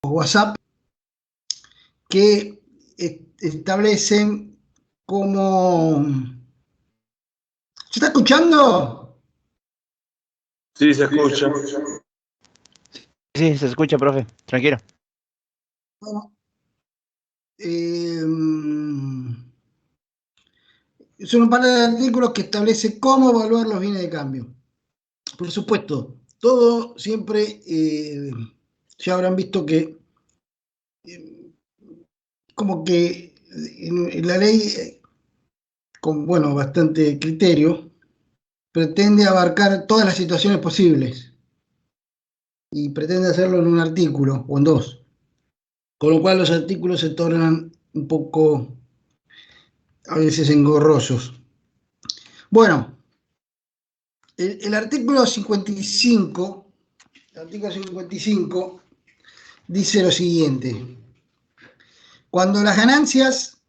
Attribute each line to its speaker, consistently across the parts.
Speaker 1: WhatsApp que establecen cómo... ¿Se está escuchando?
Speaker 2: Sí, se escucha.
Speaker 3: Sí, se escucha, profe. Tranquilo.
Speaker 1: Bueno, son un par de artículos que establece cómo evaluar los bienes de cambio. Por supuesto, todo siempre, ya habrán visto que como que en la ley, con bueno, bastante criterio, pretende abarcar todas las situaciones posibles y pretende hacerlo en un artículo o en dos, con lo cual los artículos se tornan un poco a veces engorrosos. Bueno, el artículo 55, dice lo siguiente: cuando las ganancias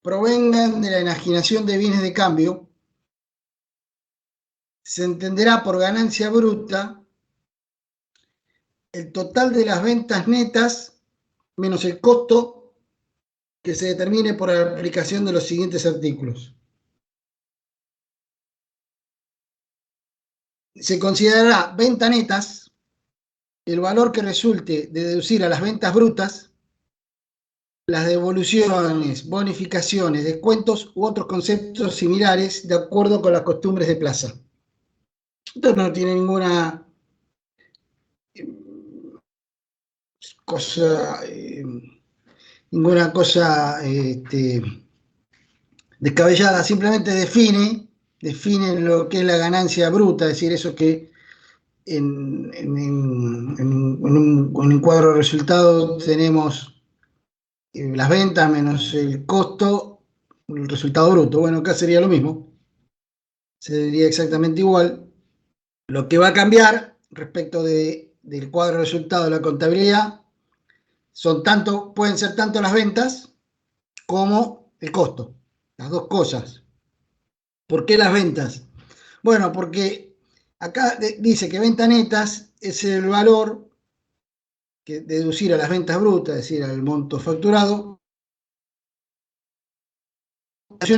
Speaker 1: provengan de la enajenación de bienes de cambio, se entenderá por ganancia bruta el total de las ventas netas menos el costo que se determine por la aplicación de los siguientes artículos. Se considerará venta netas el valor que resulte de deducir a las ventas brutas las devoluciones, bonificaciones, descuentos u otros conceptos similares de acuerdo con las costumbres de plaza. Esto no tiene ninguna cosa, descabellada, simplemente define lo que es la ganancia bruta, es decir, eso que en un cuadro de resultados tenemos las ventas menos el costo, el resultado bruto. Bueno, acá sería lo mismo, sería exactamente igual. Lo que va a cambiar respecto del cuadro de resultados de la contabilidad pueden ser tanto las ventas como el costo, las dos cosas. ¿Por qué las ventas? Bueno, porque acá dice que ventas netas es el valor que deducir a las ventas brutas, es decir, al monto facturado,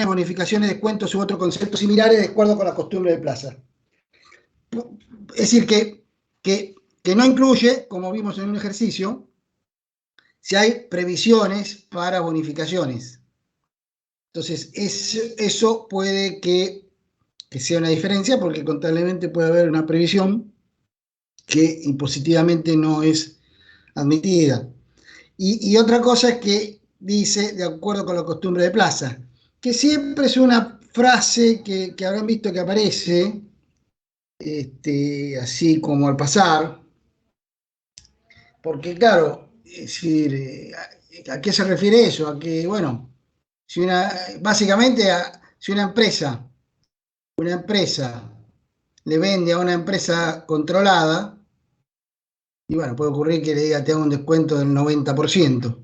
Speaker 1: bonificaciones, descuentos u otros conceptos similares de acuerdo con la costumbre de plaza. Es decir, que no incluye, como vimos en un ejercicio, si hay previsiones para bonificaciones. Entonces, eso puede que sea una diferencia, porque contablemente puede haber una previsión que impositivamente no es admitida. Y otra cosa es que dice, de acuerdo con la costumbre de plaza, que siempre es una frase que habrán visto que aparece, así como al pasar, porque claro, es decir, ¿a qué se refiere eso? A que, bueno, básicamente, si una empresa le vende a una empresa controlada, y bueno, puede ocurrir que le diga te hago un descuento del 90%.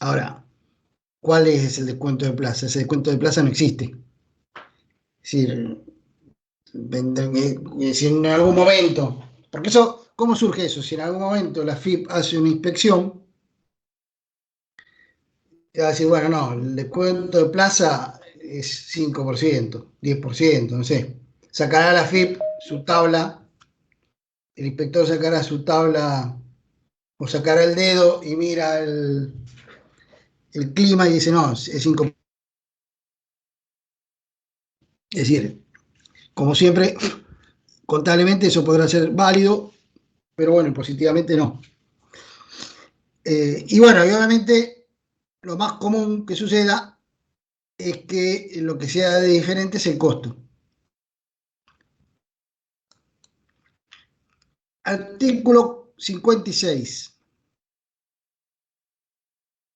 Speaker 1: Ahora, ¿cuál es el descuento de plaza? Ese descuento de plaza no existe. Es decir, si en algún momento, porque eso, ¿cómo surge eso? Si en algún momento la FIP hace una inspección, te va a decir, bueno, no, el descuento de plaza es 5%, 10%, no sé. Sacará la FIP su tabla, el inspector sacará su tabla o sacará el dedo y mira el clima y dice, no, es 5%. Es decir, como siempre, contablemente eso podrá ser válido, pero bueno, positivamente no. Y bueno, y obviamente lo más común que suceda es que lo que sea de diferente es el costo. Artículo 56.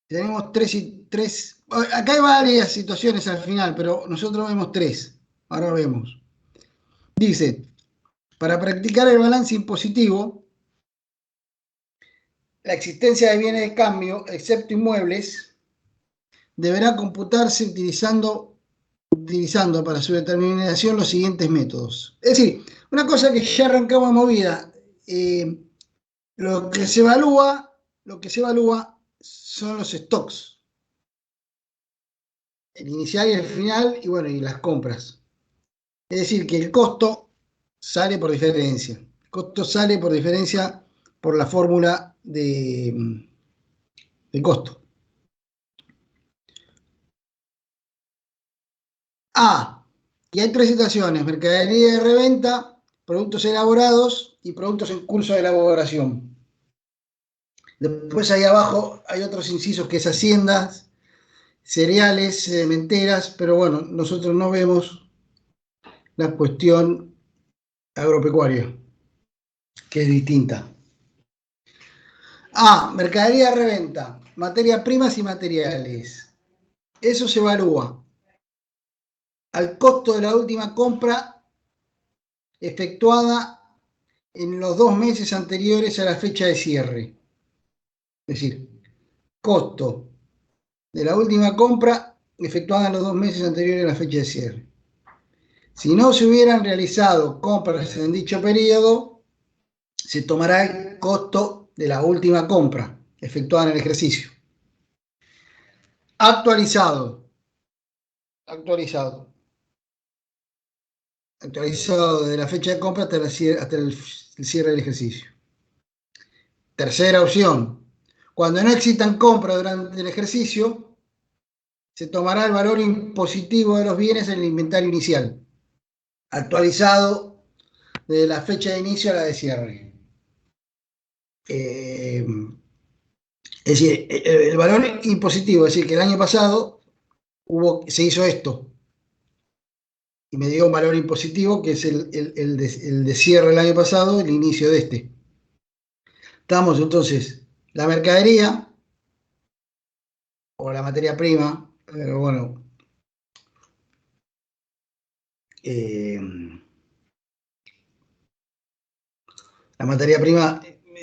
Speaker 1: Tenemos tres. Acá hay varias situaciones al final, pero nosotros vemos tres. Ahora vemos. Dice, para practicar el balance impositivo, la existencia de bienes de cambio, excepto inmuebles, deberá computarse utilizando para su determinación los siguientes métodos. Es decir, una cosa que ya arrancamos movida, Lo que se evalúa son los stocks. El inicial y el final, y bueno, y las compras. Es decir, que el costo sale por diferencia. El costo sale por diferencia por la fórmula de costo. Y hay tres situaciones: mercadería de reventa, productos elaborados y productos en curso de elaboración. Después ahí abajo hay otros incisos que es haciendas, cereales, sementeras, pero bueno, nosotros no vemos la cuestión agropecuaria, que es distinta. Mercadería de reventa, materias primas y materiales. Eso se evalúa al costo de la última compra efectuada en los 2 meses anteriores a la fecha de cierre. Es decir, costo de la última compra efectuada en los 2 meses anteriores a la fecha de cierre. Si no se hubieran realizado compras en dicho periodo, se tomará el costo de la última compra efectuada en el ejercicio. Actualizado desde la fecha de compra hasta el cierre del ejercicio. Tercera opción: cuando no existan compras durante el ejercicio, se tomará el valor impositivo de los bienes en el inventario inicial, actualizado desde la fecha de inicio a la de cierre. Es decir, el valor impositivo, es decir, que el año pasado se hizo esto y me dio un valor impositivo que es el de cierre del año pasado, el inicio de este. Estamos entonces, la mercadería o la materia prima, pero bueno, la materia prima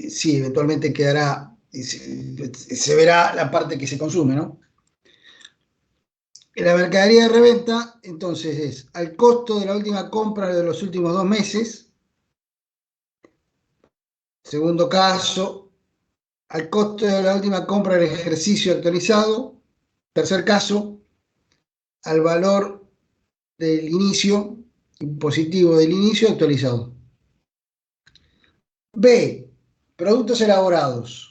Speaker 1: sí, eventualmente quedará, se verá la parte que se consume, ¿no? La mercadería de reventa, entonces, es al costo de la última compra de los últimos 2 meses. Segundo caso, al costo de la última compra del ejercicio actualizado. Tercer caso, al valor del inicio, impositivo del inicio actualizado. B, productos elaborados.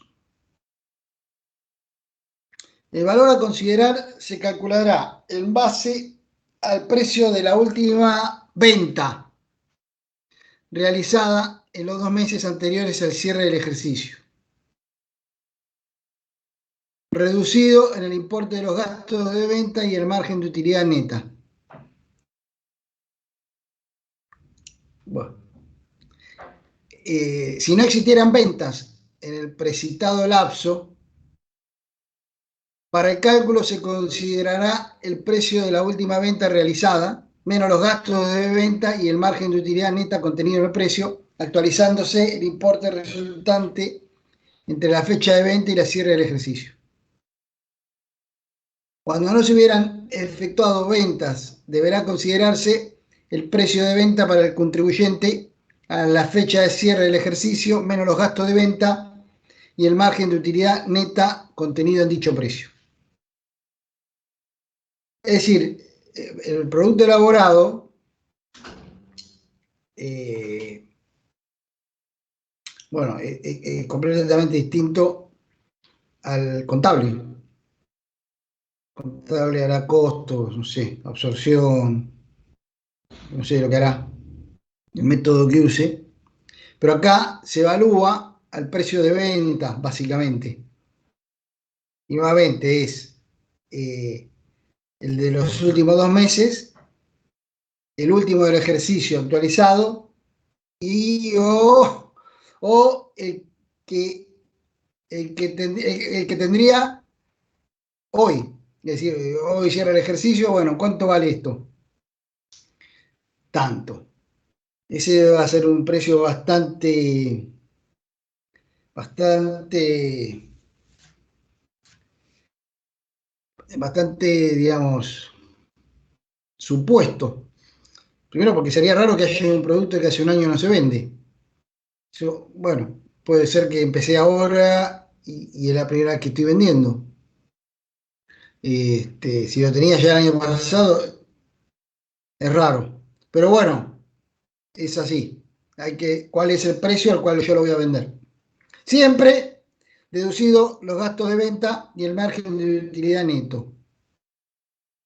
Speaker 1: El valor a considerar se calculará en base al precio de la última venta realizada en los 2 meses anteriores al cierre del ejercicio, reducido en el importe de los gastos de venta y el margen de utilidad neta. Bueno, si no existieran ventas en el precitado lapso, para el cálculo se considerará el precio de la última venta realizada, menos los gastos de venta y el margen de utilidad neta contenido en el precio, actualizándose el importe resultante entre la fecha de venta y la cierre del ejercicio. Cuando no se hubieran efectuado ventas, deberá considerarse el precio de venta para el contribuyente a la fecha de cierre del ejercicio, menos los gastos de venta y el margen de utilidad neta contenido en dicho precio. Es decir, el producto elaborado, bueno, es completamente distinto al contable. El contable hará costos, no sé, absorción, no sé lo que hará, el método que use, pero acá se evalúa al precio de venta, básicamente. Y nuevamente es el de los últimos 2 meses, el último del ejercicio actualizado y o el que tendría hoy. Es decir, hoy cierra el ejercicio, bueno, ¿cuánto vale esto? Tanto. Ese va a ser un precio bastante, digamos, supuesto. Primero porque sería raro que haya un producto que hace un año no se vende. Bueno, puede ser que empecé ahora y es la primera vez que estoy vendiendo. Si lo tenía ya el año pasado, es raro. Pero bueno, es así. ¿Cuál es el precio al cual yo lo voy a vender? Siempre deducido los gastos de venta y el margen de utilidad neto,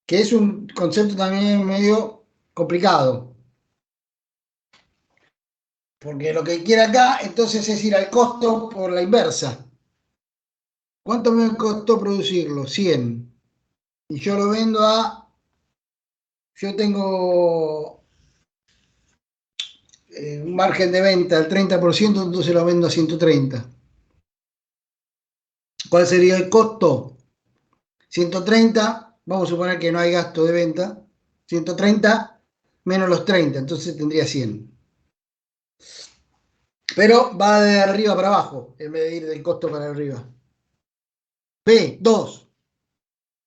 Speaker 1: que es un concepto también medio complicado. Porque lo que quiere acá, entonces, es ir al costo por la inversa. ¿Cuánto me costó producirlo? 100. Y yo lo vendo yo tengo un margen de venta del 30%, entonces lo vendo a 130. ¿Cuál sería el costo? 130, vamos a suponer que no hay gasto de venta. 130 menos los 30, entonces tendría 100. Pero va de arriba para abajo, en vez de ir del costo para arriba. B2.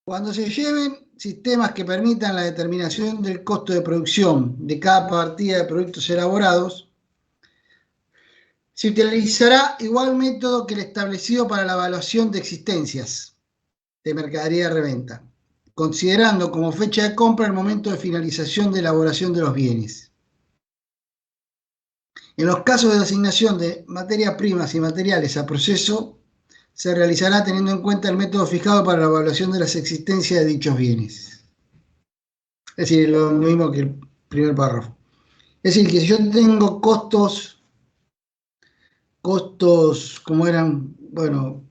Speaker 1: Cuando se lleven sistemas que permitan la determinación del costo de producción de cada partida de productos elaborados, se utilizará igual método que el establecido para la evaluación de existencias de mercadería de reventa, considerando como fecha de compra el momento de finalización de elaboración de los bienes. En los casos de asignación de materias primas y materiales a proceso, se realizará teniendo en cuenta el método fijado para la evaluación de las existencias de dichos bienes. Es decir, lo mismo que el primer párrafo. Es decir, que si yo tengo costos, como eran, bueno,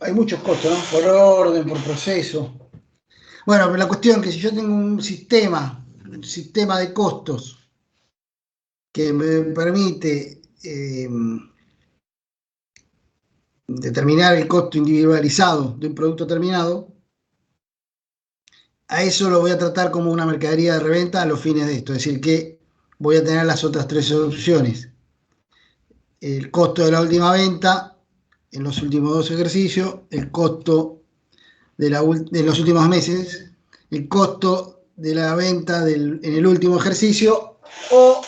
Speaker 1: hay muchos costos, ¿no? Por orden, por proceso. Bueno, pero la cuestión es que si yo tengo un sistema de costos que me permite determinar el costo individualizado de un producto terminado, a eso lo voy a tratar como una mercadería de reventa a los fines de esto. Es decir, que voy a tener las otras tres opciones. El costo de la última venta en los últimos 2 ejercicios, el costo de los últimos meses, el costo de la venta en el último ejercicio o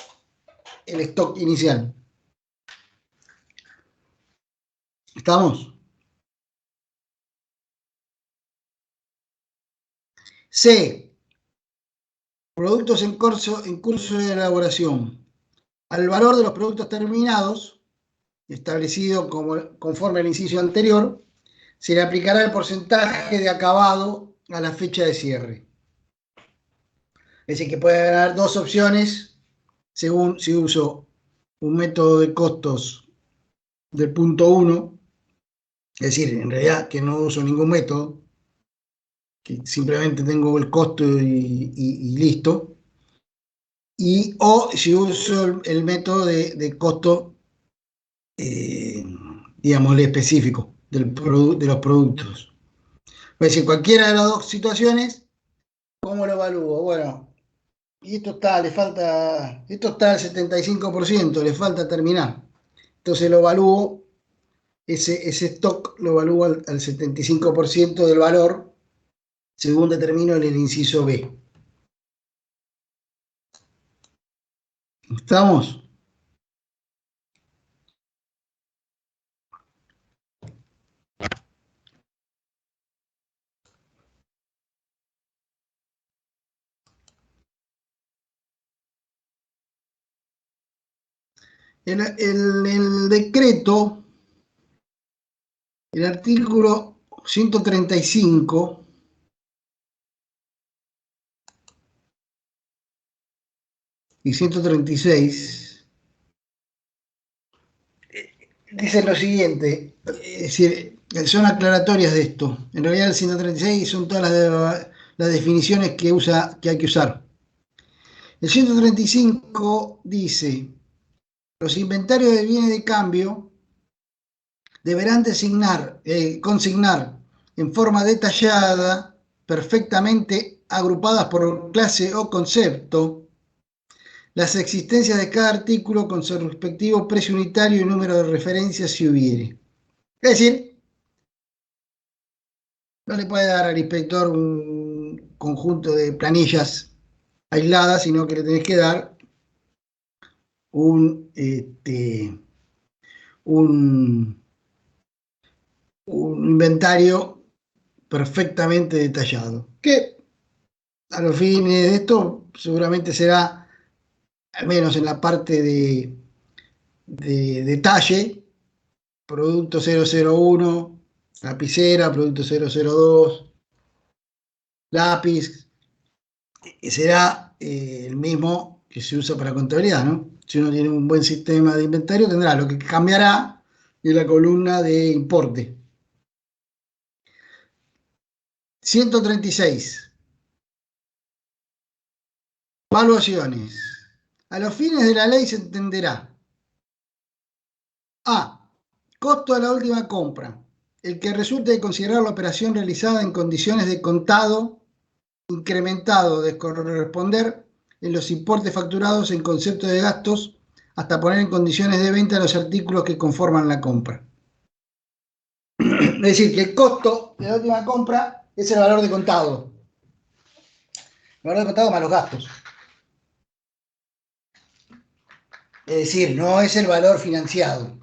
Speaker 1: el stock inicial. ¿Estamos? C. Productos en curso de elaboración. Al valor de los productos terminados, establecido conforme al inciso anterior, se le aplicará el porcentaje de acabado a la fecha de cierre. Es decir, que puede haber 2 opciones según si uso un método de costos del punto 1, es decir, en realidad que no uso ningún método, que simplemente tengo el costo y listo, o si uso el método de costo, digamos, el específico de los productos. Es decir, cualquiera de las 2 situaciones, ¿cómo lo evalúo? Bueno, y esto está al 75%, le falta terminar. Entonces lo evalúo, ese stock lo evalúo al 75% del valor, según determino en el inciso B. ¿Estamos? El decreto, el artículo 135 y 136 dicen lo siguiente, es decir, son aclaratorias de esto. En realidad el 136 son todas las definiciones que hay que usar. El 135 dice: los inventarios de bienes de cambio deberán consignar en forma detallada, perfectamente agrupadas por clase o concepto, las existencias de cada artículo con su respectivo precio unitario y número de referencia si hubiere. Es decir, no le puede dar al inspector un conjunto de planillas aisladas, sino que le tenés que dar un un inventario perfectamente detallado, que a los fines de esto seguramente será, al menos en la parte de detalle, producto 001, lapicera, producto 002, lápiz, será el mismo que se usa para contabilidad, ¿no? Si uno tiene un buen sistema de inventario, tendrá. Lo que cambiará es la columna de importe. 136. Valuaciones. A los fines de la ley se entenderá: A. Costo de la última compra, el que resulte de considerar la operación realizada en condiciones de contado incrementado de corresponder en los importes facturados en concepto de gastos hasta poner en condiciones de venta los artículos que conforman la compra. Es decir, que el costo de la última compra es el valor de contado. El valor de contado más los gastos. Es decir, no es el valor financiado.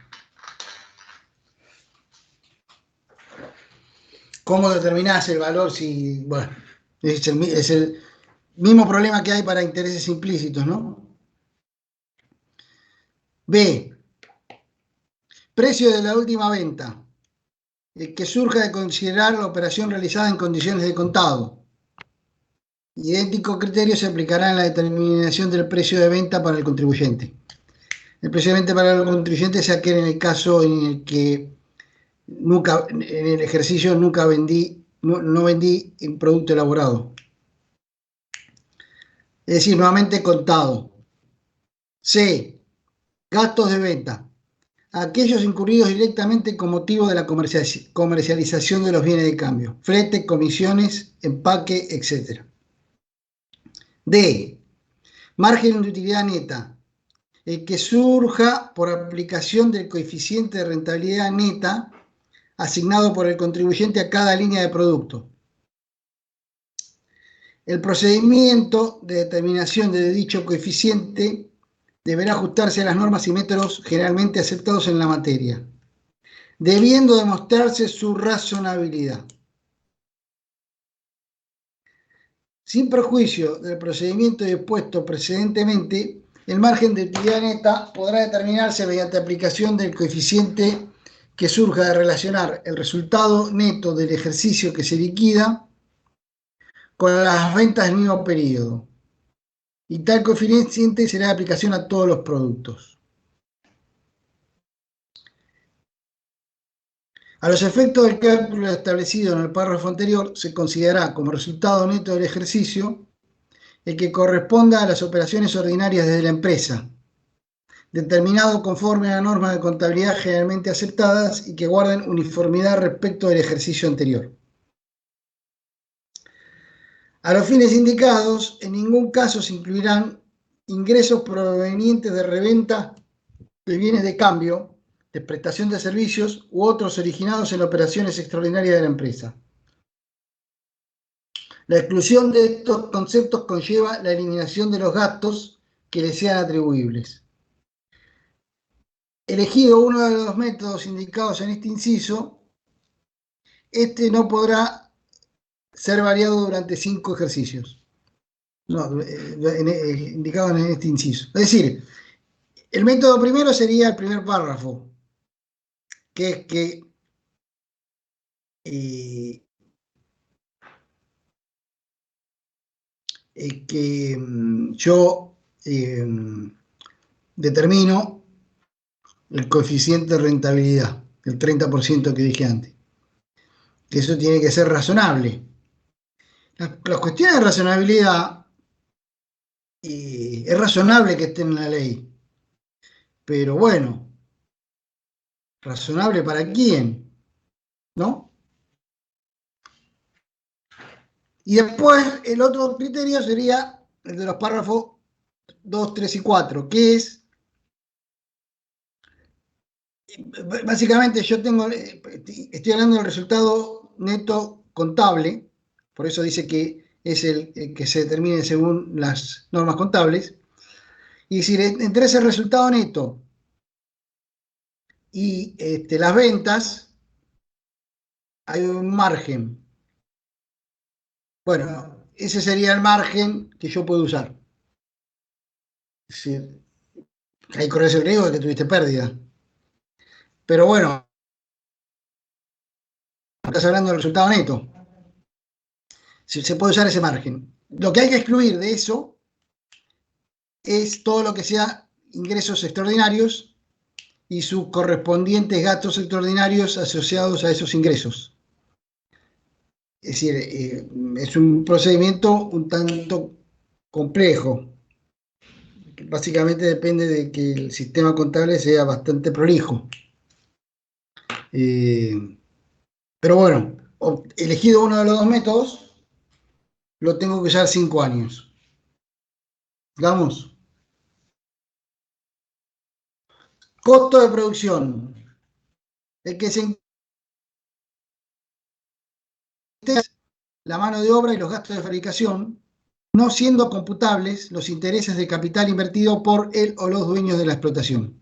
Speaker 1: ¿Cómo determinás el valor si, bueno, es el mismo problema que hay para intereses implícitos, ¿no? B. Precio de la última venta, el que surja de considerar la operación realizada en condiciones de contado. Idéntico criterio se aplicará en la determinación del precio de venta para el contribuyente. El precio de venta para el contribuyente es aquel en el caso en el que nunca, en el ejercicio nunca vendí, no vendí un producto elaborado. Es decir, nuevamente contado. C. Gastos de venta. Aquellos incurridos directamente con motivo de la comercialización de los bienes de cambio. Flete, comisiones, empaque, etc. D. Margen de utilidad neta, el que surja por aplicación del coeficiente de rentabilidad neta asignado por el contribuyente a cada línea de producto. El procedimiento de determinación de dicho coeficiente deberá ajustarse a las normas y métodos generalmente aceptados en la materia, debiendo demostrarse su razonabilidad. Sin perjuicio del procedimiento dispuesto precedentemente, el margen de utilidad neta podrá determinarse mediante aplicación del coeficiente que surja de relacionar el resultado neto del ejercicio que se liquida con las ventas del mismo periodo. Y tal coeficiente será de aplicación a todos los productos. A los efectos del cálculo establecido en el párrafo anterior, se considerará como resultado neto del ejercicio el que corresponda a las operaciones ordinarias desde la empresa, determinado conforme a normas de contabilidad generalmente aceptadas y que guarden uniformidad respecto del ejercicio anterior. A los fines indicados, en ningún caso se incluirán ingresos provenientes de reventa de bienes de cambio, de prestación de servicios u otros originados en operaciones extraordinarias de la empresa. La exclusión de estos conceptos conlleva la eliminación de los gastos que les sean atribuibles. Elegido uno de los métodos indicados en este inciso, este no podrá ser variado durante 5 ejercicios. No, indicado en este inciso. Es decir, el método primero sería el primer párrafo, que es que yo determino el coeficiente de rentabilidad, el 30% que dije antes. Que eso tiene que ser razonable. Las cuestiones de razonabilidad, es razonable que estén en la ley, pero bueno, ¿razonable para quién? ¿No? Y después el otro criterio sería el de los párrafos 2, 3 y 4, que es, básicamente yo estoy hablando del resultado neto contable, por eso dice que es el que se determine según las normas contables, y decir, entre ese resultado neto y las ventas, hay un margen. Bueno, ese sería el margen que yo puedo usar. Es decir, ahí corres el riesgo de que tuviste pérdida. Pero bueno, estás hablando del resultado neto. Se puede usar ese margen. Lo que hay que excluir de eso es todo lo que sea ingresos extraordinarios y sus correspondientes gastos extraordinarios asociados a esos ingresos. Es decir, es un procedimiento un tanto complejo. Básicamente depende de que el sistema contable sea bastante prolijo. Pero bueno, elegido uno de los dos métodos, lo tengo que usar 5 años. Digamos, costo de producción. El que se la mano de obra y los gastos de fabricación, no siendo computables los intereses de capital invertido por él o los dueños de la explotación.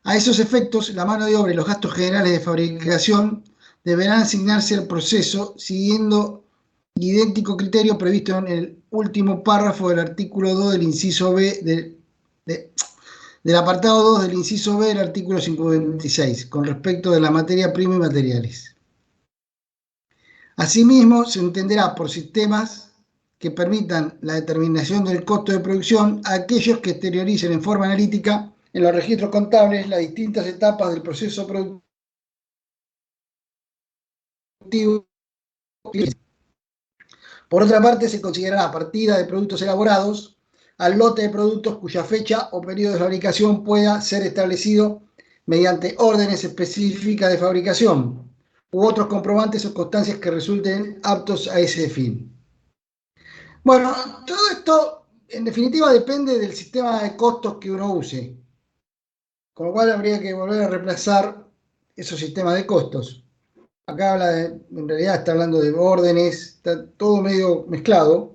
Speaker 1: A esos efectos, la mano de obra y los gastos generales de fabricación deberán asignarse al proceso siguiendo idéntico criterio previsto en el último párrafo del artículo 2 del inciso B del apartado 2 del inciso B del artículo 56, con respecto de la materia prima y materiales. Asimismo, se entenderá por sistemas que permitan la determinación del costo de producción a aquellos que exterioricen en forma analítica en los registros contables las distintas etapas del proceso productivo. Por otra parte, se considerará partida de productos elaborados al lote de productos cuya fecha o periodo de fabricación pueda ser establecido mediante órdenes específicas de fabricación u otros comprobantes o constancias que resulten aptos a ese fin. Bueno, todo esto en definitiva depende del sistema de costos que uno use, con lo cual habría que volver a reemplazar esos sistemas de costos. Acá habla de, en realidad está hablando de órdenes, está todo medio mezclado.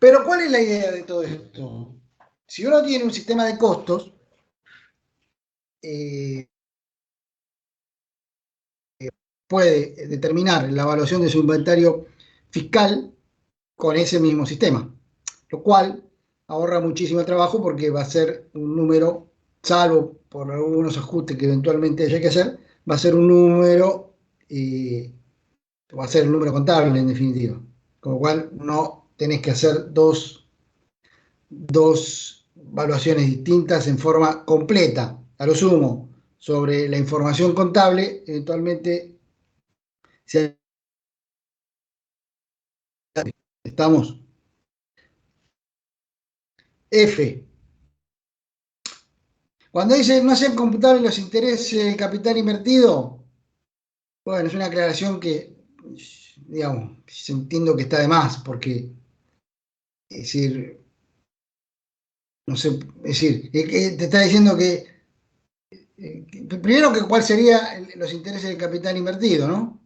Speaker 1: Pero ¿cuál es la idea de todo esto? Si uno tiene un sistema de costos, puede determinar la evaluación de su inventario fiscal con ese mismo sistema, lo cual ahorra muchísimo trabajo porque va a ser un número, salvo por algunos ajustes que eventualmente haya que hacer, va a ser un número, va a ser el número contable en definitiva, con lo cual no tenés que hacer dos evaluaciones distintas en forma completa, a lo sumo, sobre la información contable, eventualmente estamos. F. Cuando dice no sean computables los intereses del capital invertido, bueno, es una aclaración que, digamos, entiendo que está de más, porque, es decir, no sé, es decir, te está diciendo que, primero que cuál serían los intereses del capital invertido, ¿no?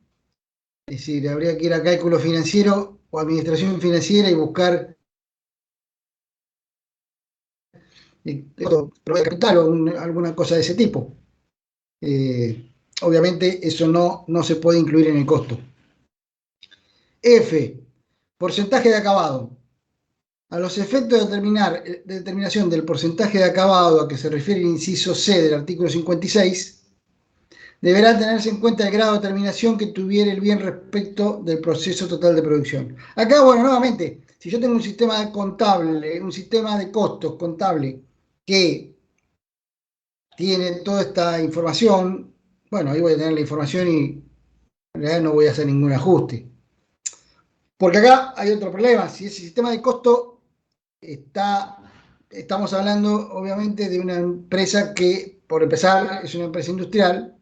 Speaker 1: Es decir, habría que ir a cálculo financiero o administración financiera y buscar capital o alguna cosa de ese tipo. Obviamente eso no se puede incluir en el costo. F, porcentaje de acabado. A los efectos de determinación del porcentaje de acabado a que se refiere el inciso C del artículo 56, deberá tenerse en cuenta el grado de terminación que tuviera el bien respecto del proceso total de producción. Acá, bueno, nuevamente, si yo tengo un sistema contable, un sistema de costos contable que tiene toda esta información, bueno, ahí voy a tener la información y en realidad no voy a hacer ningún ajuste. Porque acá hay otro problema, si ese sistema de costo estamos hablando obviamente de una empresa que, por empezar, es una empresa industrial,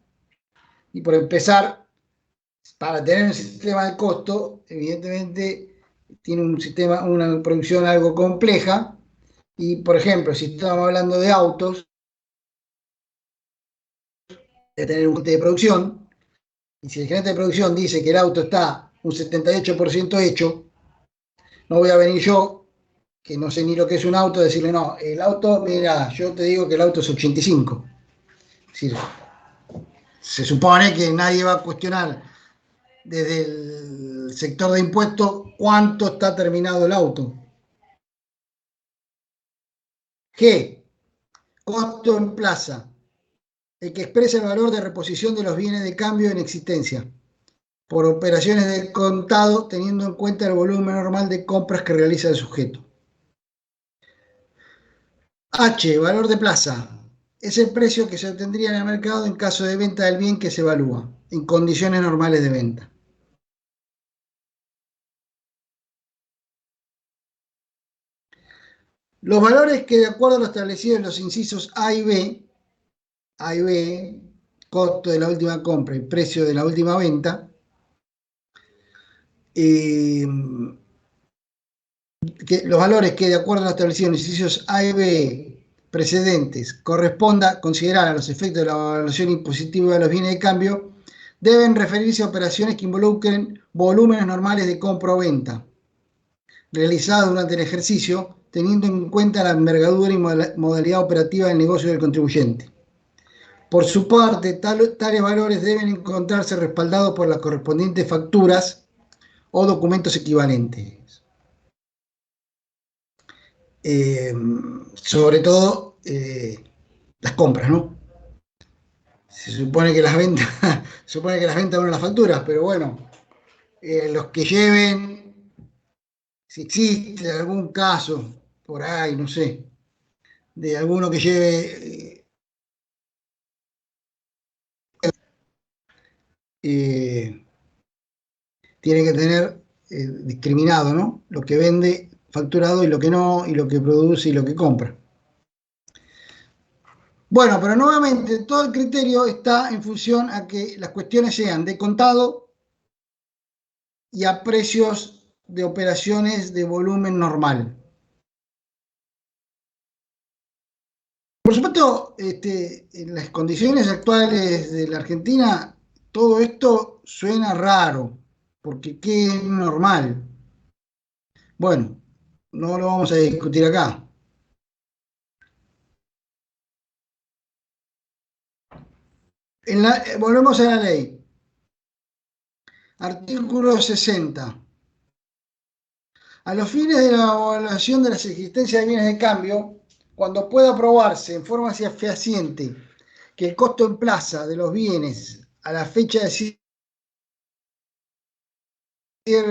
Speaker 1: y por empezar, para tener un sistema de costo, evidentemente tiene un sistema, una producción algo compleja, y por ejemplo, si estamos hablando de autos, de tener un gerente de producción, y si el gerente de producción dice que el auto está un 78% hecho, no voy a venir yo, que no sé ni lo que es un auto, decirle, no, el auto, mira, yo te digo que el auto es 85. decir, se supone que nadie va a cuestionar desde el sector de impuestos cuánto está terminado el auto. G, costo en plaza, el que expresa el valor de reposición de los bienes de cambio en existencia por operaciones de contado, teniendo en cuenta el volumen normal de compras que realiza el sujeto. H, valor de plaza, es el precio que se obtendría en el mercado en caso de venta del bien que se evalúa, en condiciones normales de venta. Los valores que, de acuerdo a lo establecido en los incisos A y B, costo de la última compra y precio de la última venta, los valores que, de acuerdo a lo establecido en los incisos A y B precedentes, corresponda considerar a los efectos de la evaluación impositiva de los bienes de cambio, deben referirse a operaciones que involucren volúmenes normales de compra o venta, realizadas durante el ejercicio, teniendo en cuenta la envergadura y modalidad operativa del negocio del contribuyente. Por su parte, tales valores deben encontrarse respaldados por las correspondientes facturas o documentos equivalentes. Sobre todo las compras, ¿no? Se supone que las ventas, van a las facturas, pero bueno, los que lleven, si existe algún caso por ahí, no sé, de alguno que lleve tiene que tener discriminado, ¿no? Lo que vende facturado y lo que no, y lo que produce y lo que compra. Bueno, pero nuevamente todo el criterio está en función a que las cuestiones sean de contado y a precios de operaciones de volumen normal. Por supuesto, en las condiciones actuales de la Argentina, todo esto suena raro, porque ¿qué es normal? Bueno, no lo vamos a discutir acá. Volvemos a la ley. Artículo 60. A los fines de la evaluación de las existencias de bienes de cambio, cuando pueda probarse en forma fehaciente que el costo en plaza de los bienes a la fecha de cierre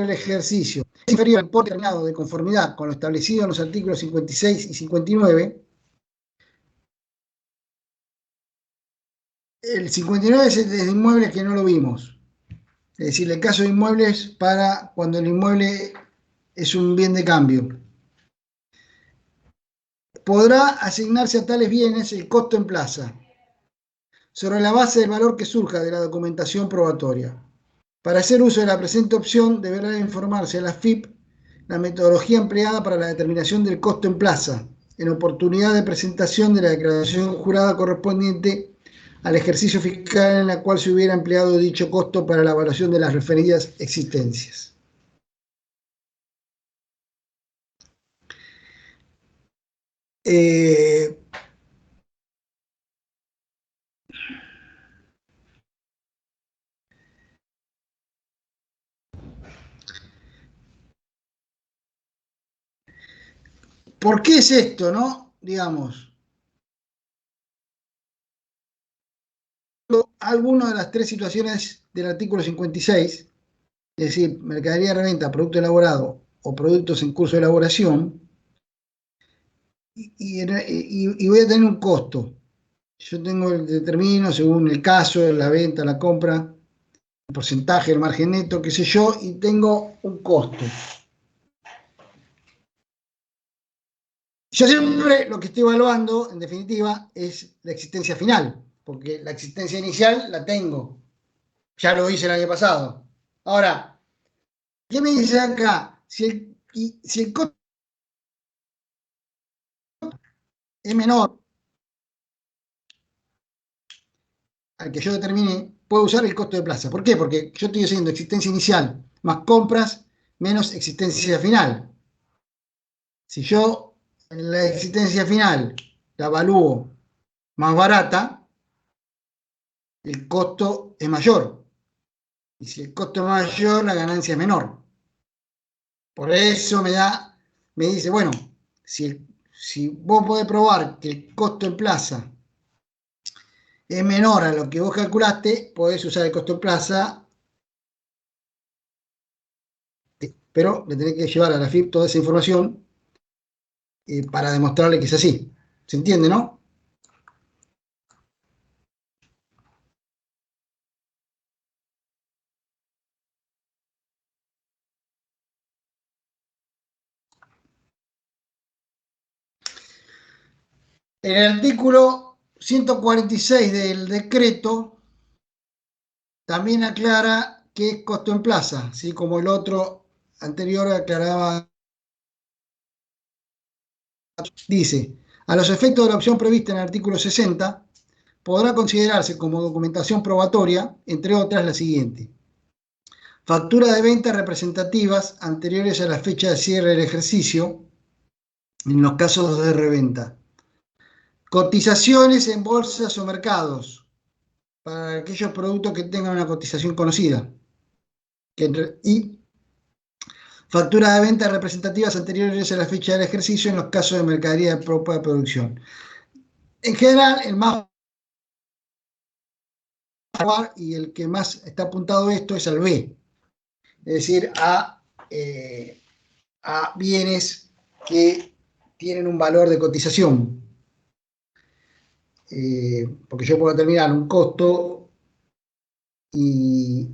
Speaker 1: del ejercicio es inferior al importe determinado de conformidad con lo establecido en los artículos 56 y 59, el 59 es de inmuebles que no lo vimos. Es decir, el caso de inmuebles para cuando el inmueble es un bien de cambio. Podrá asignarse a tales bienes el costo en plaza, sobre la base del valor que surja de la documentación probatoria. Para hacer uso de la presente opción, deberá informarse a la FIP la metodología empleada para la determinación del costo en plaza, en oportunidad de presentación de la declaración jurada correspondiente al ejercicio fiscal en la cual se hubiera empleado dicho costo para la evaluación de las referidas existencias. ¿Por qué es esto, no? Digamos, alguna de las tres situaciones del artículo 56, es decir, mercadería de reventa, producto elaborado o productos en curso de elaboración, y voy a tener un costo. Yo determino según el caso, la venta, la compra, el porcentaje, el margen neto, qué sé yo, y tengo un costo. Yo siempre lo que estoy evaluando, en definitiva, es la existencia final, porque la existencia inicial la tengo. Ya lo hice el año pasado. Ahora, ¿qué me dice acá? Si el costo es menor al que yo determiné, puedo usar el costo de plaza. ¿Por qué? Porque yo estoy haciendo existencia inicial más compras menos existencia final. Si yo en la existencia final la evalúo más barata, el costo es mayor. Y si el costo es mayor, la ganancia es menor. Por eso me dice, bueno, si vos podés probar que el costo en plaza es menor a lo que vos calculaste, podés usar el costo en plaza, pero le tenés que llevar a la FIP toda esa información para demostrarle que es así. ¿Se entiende, no? En el artículo 146 del decreto también aclara que es costo en plaza, ¿sí? Como el otro anterior aclaraba. Dice, a los efectos de la opción prevista en el artículo 60, podrá considerarse como documentación probatoria, entre otras, la siguiente. Factura de ventas representativas anteriores a la fecha de cierre del ejercicio, en los casos de reventa. Cotizaciones en bolsas o mercados, para aquellos productos que tengan una cotización conocida. Y factura de ventas representativas anteriores a la fecha del ejercicio en los casos de mercadería de propia producción. En general, el más y el que más está apuntado esto es al B, es decir, a bienes que tienen un valor de cotización. Porque yo puedo determinar un costo y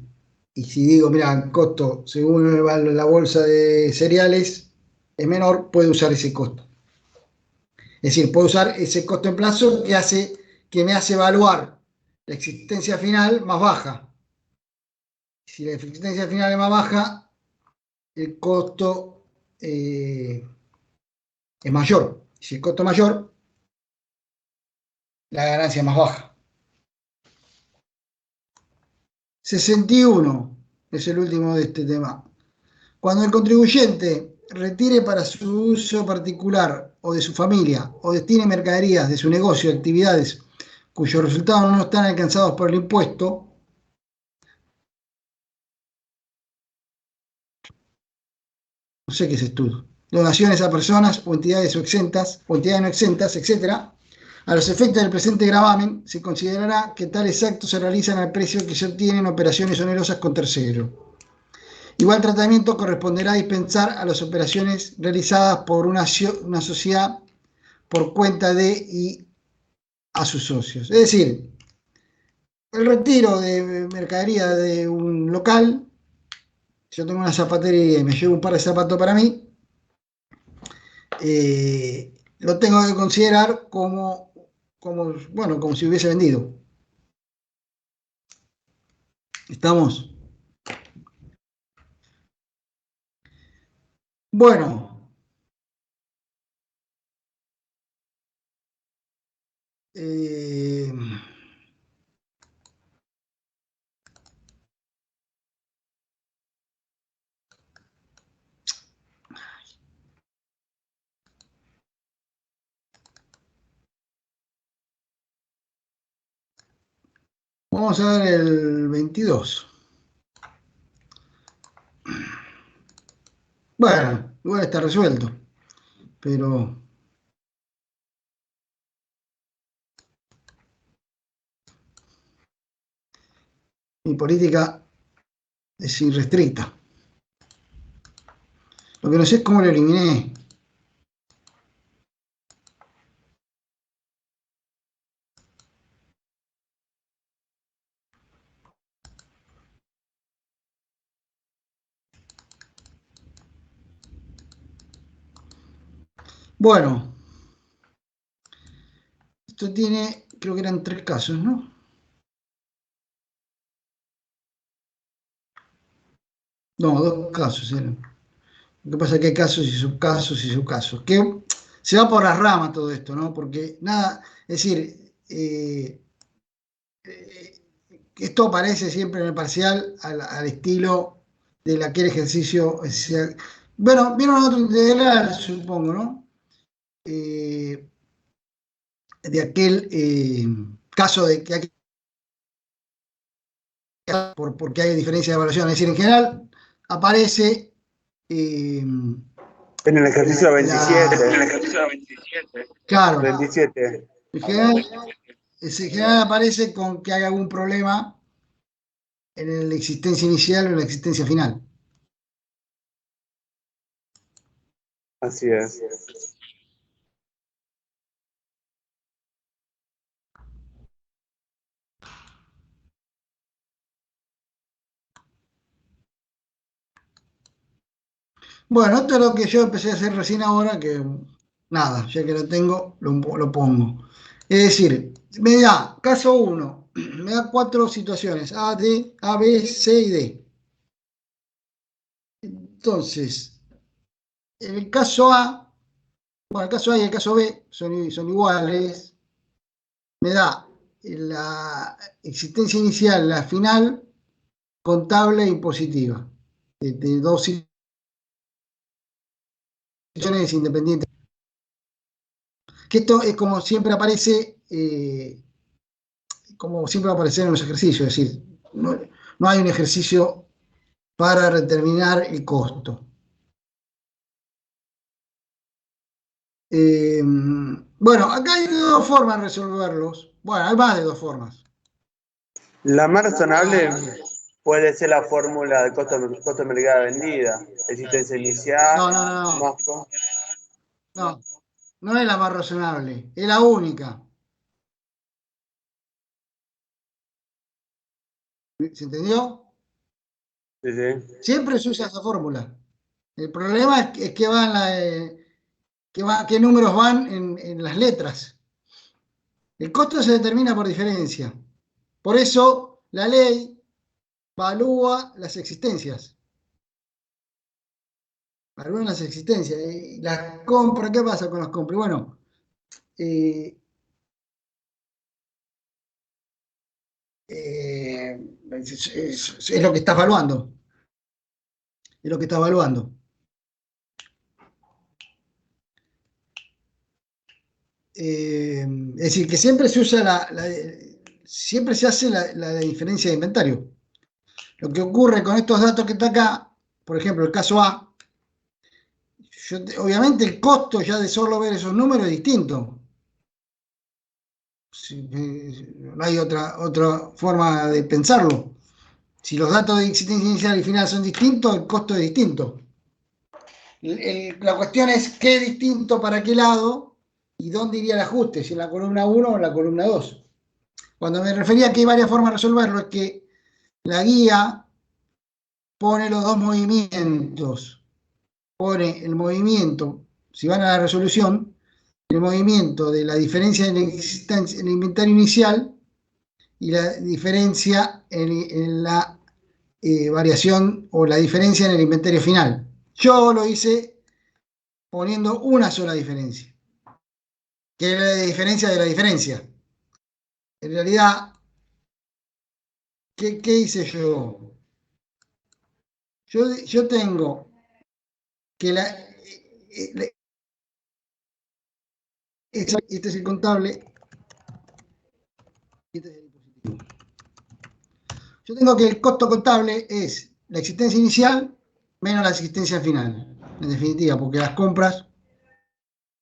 Speaker 1: si digo, mira, el costo según la bolsa de cereales es menor, puedo usar ese costo. Es decir, puedo usar ese costo en plazo que me hace evaluar la existencia final más baja. Si la existencia final es más baja, el costo es mayor. Si el costo es mayor, la ganancia es más baja. 61 es el último de este tema. Cuando el contribuyente retire para su uso particular o de su familia o destine mercaderías de su negocio o actividades cuyos resultados no están alcanzados por el impuesto, no sé qué es esto, donaciones a personas o entidades no exentas, etcétera, a los efectos del presente gravamen, se considerará que tales actos se realizan al precio que se obtienen operaciones onerosas con terceros. Igual tratamiento corresponderá dispensar a las operaciones realizadas por una sociedad por cuenta de y a sus socios. Es decir, el retiro de mercadería de un local, yo tengo una zapatería y me llevo un par de zapatos para mí, lo tengo que considerar bueno, como si hubiese vendido. ¿Estamos? Bueno, eh, vamos a ver el 22. Bueno, igual está resuelto, pero mi política es irrestricta. Lo que no sé es cómo lo eliminé. Bueno, esto tiene, creo que eran 3 casos, ¿no? No, 2 casos eran. Lo que pasa es que hay casos y subcasos y subcasos. Que se va por las ramas todo esto, ¿no? Porque nada, es decir, esto aparece siempre en el parcial al estilo de aquel ejercicio. Bueno, vieron otro integral, supongo, ¿no? De aquel caso de que hay porque hay diferencia de evaluación. Es decir, en general aparece
Speaker 2: en el ejercicio 27.
Speaker 1: Claro.
Speaker 2: 27.
Speaker 1: En general aparece con que hay algún problema en la existencia inicial o en la existencia final.
Speaker 2: Así es.
Speaker 1: Bueno, esto es lo que yo empecé a hacer recién ahora, que nada, ya que lo tengo, lo pongo. Es decir, me da, caso 1, me da 4 situaciones, A, B, C y D. Entonces, en el caso A, bueno, el caso A y el caso B son iguales. Me da la existencia inicial, la final, contable y positiva, de dos situaciones independientes. Que esto es como siempre aparece, como siempre va a aparecer en los ejercicios, es decir, no hay un ejercicio para determinar el costo. Bueno, acá hay 2 formas de resolverlos. Bueno, hay más de 2 formas.
Speaker 2: La más razonable puede ser la fórmula de costo de mercado vendida. Existencia inicial.
Speaker 1: No es la más razonable, es la única. ¿Se entendió?
Speaker 2: Sí, sí.
Speaker 1: Siempre se usa esa fórmula. El problema es que qué números van en las letras. El costo se determina por diferencia. Por eso la ley evalúa las existencias. Evalúa las existencias. Y las compras, ¿qué pasa con las compras? Bueno, es lo que está evaluando. Es lo que está evaluando. Es decir, que siempre se usa siempre se hace la diferencia de inventario. Lo que ocurre con estos datos que está acá, por ejemplo, el caso A, obviamente el costo ya de solo ver esos números es distinto. No hay otra forma de pensarlo. Si los datos de existencia inicial y final son distintos, el costo es distinto. La cuestión es qué es distinto para qué lado y dónde iría el ajuste, si en la columna 1 o en la columna 2. Cuando me refería a que hay varias formas de resolverlo, es que la guía pone los dos movimientos. Pone el movimiento, si van a la resolución, el movimiento de la diferencia en el inventario inicial y la diferencia en la variación o la diferencia en el inventario final. Yo lo hice poniendo una sola diferencia, que es la diferencia de la diferencia. En realidad, ¿qué hice yo? Yo tengo que este es el contable, este es el positivo. Yo tengo que el costo contable es la existencia inicial menos la existencia final, en definitiva, porque las compras,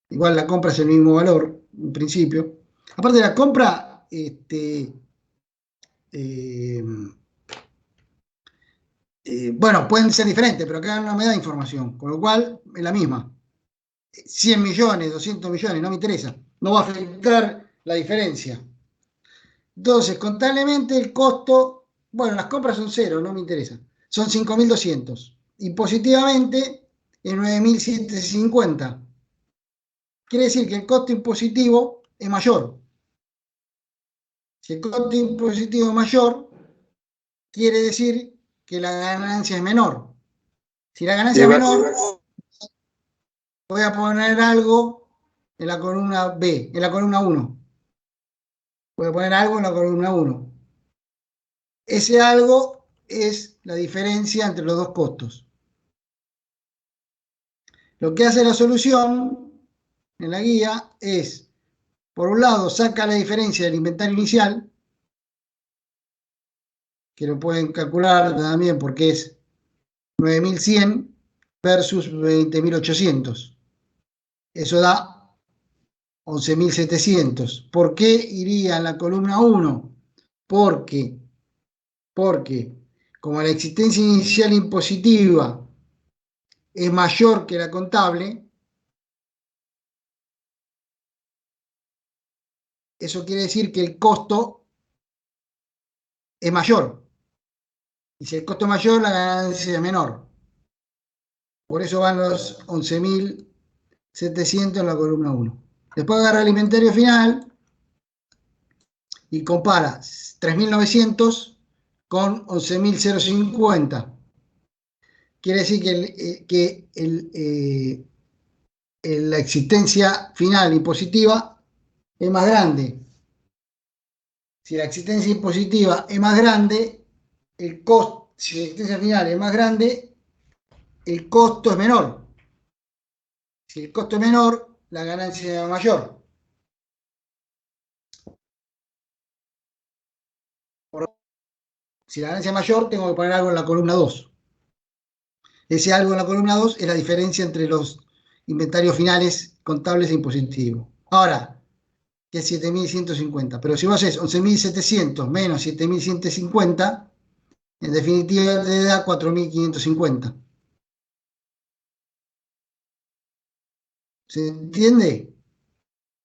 Speaker 1: igual la compra es el mismo valor, en principio. Aparte de la compra, bueno, pueden ser diferentes, pero acá no me da información, con lo cual es la misma. 100 millones, 200 millones, no me interesa. No va a afectar la diferencia. Entonces, contablemente el costo, bueno, las compras son 0, no me interesa. Son 5.200. Y positivamente es 9.750. Quiere decir que el costo impositivo es mayor. Si el costo impositivo es mayor, quiere decir que la ganancia es menor. Si la ganancia es menor, voy a poner algo en la columna B, en la columna 1. Voy a poner algo en la columna 1. Ese algo es la diferencia entre los dos costos. Lo que hace la solución en la guía es, por un lado, saca la diferencia del inventario inicial, que lo pueden calcular también porque es 9.100 versus 20.800. Eso da 11.700. ¿Por qué iría en la columna 1? Porque como la existencia inicial impositiva es mayor que la contable, eso quiere decir que el costo es mayor. Y si el costo es mayor, la ganancia es menor. Por eso van los 11.700 en la columna 1. Después agarra el inventario final y compara 3.900 con 11.050. Quiere decir que la existencia final impositiva es más grande. Si la existencia impositiva es más grande, el costo, si la existencia final es más grande, el costo es menor. Si el costo es menor, la ganancia es mayor. Si la ganancia es mayor, tengo que poner algo en la columna 2. Ese algo en la columna 2 es la diferencia entre los inventarios finales contables e impositivos. Ahora, que es 7.150. Pero si vos haces 11.700 menos 7.150, en definitiva te da 4.550. ¿Se entiende?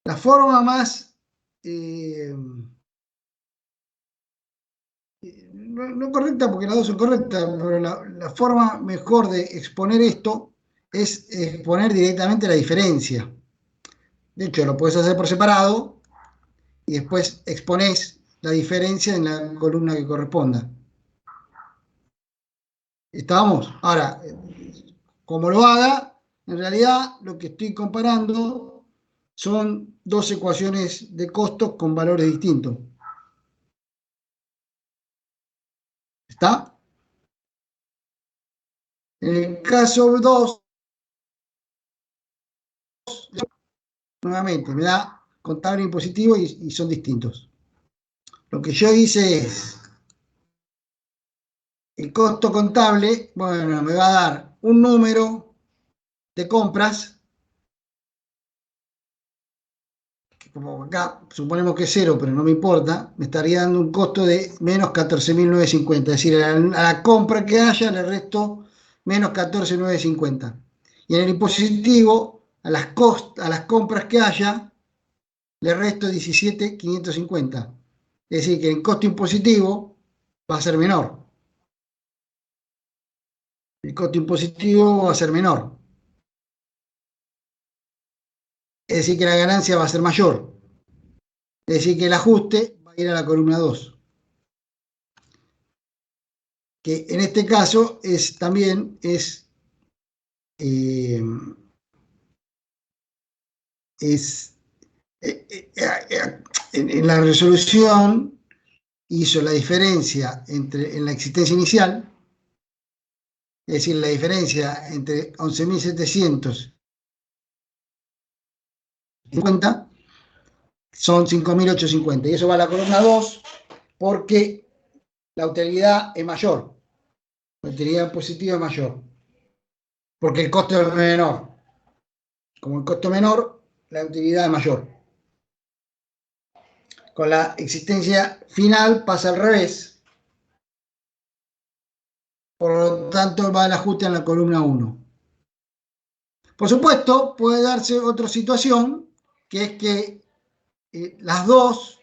Speaker 1: La forma más, no correcta, porque las dos son correctas, pero la forma mejor de exponer esto es exponer directamente la diferencia. De hecho, lo puedes hacer por separado y después exponés la diferencia en la columna que corresponda. ¿Estamos? Ahora, como lo haga, en realidad lo que estoy comparando son dos ecuaciones de costos con valores distintos. ¿Está? En el caso 2, nuevamente, me da contable e impositivo y son distintos. Lo que yo hice es, el costo contable, bueno, me va a dar un número de compras, que como acá suponemos que es 0, pero no me importa, me estaría dando un costo de menos 14.950, es decir, a la compra que haya le resto menos 14.950. Y en el impositivo, a las compras que haya, le resto 17.550. Es decir, que el costo impositivo va a ser menor. El costo impositivo va a ser menor. Es decir, que la ganancia va a ser mayor. Es decir, que el ajuste va a ir a la columna 2. Que en este caso también es en la resolución hizo la diferencia en la existencia inicial, es decir, la diferencia entre 11.750 son 5.850, y eso va a la columna 2 porque la utilidad es mayor, la utilidad positiva es mayor, porque el costo es menor. Como el costo es menor, la utilidad es mayor. Con la existencia final pasa al revés. Por lo tanto, va el ajuste en la columna 1. Por supuesto, puede darse otra situación, que es que las dos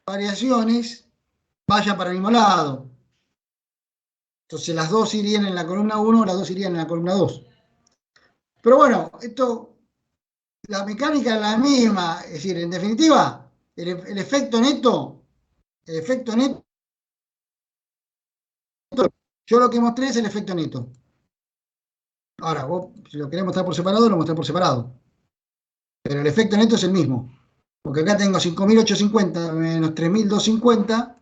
Speaker 1: variaciones vayan para el mismo lado. Entonces, las dos irían en la columna 1, las dos irían en la columna 2. Pero bueno, la mecánica es la misma. Es decir, en definitiva, el efecto neto, yo lo que mostré es el efecto neto. Ahora, vos, si lo querés mostrar por separado, lo mostré por separado. Pero el efecto neto es el mismo. Porque acá tengo 5.850 menos 3.250,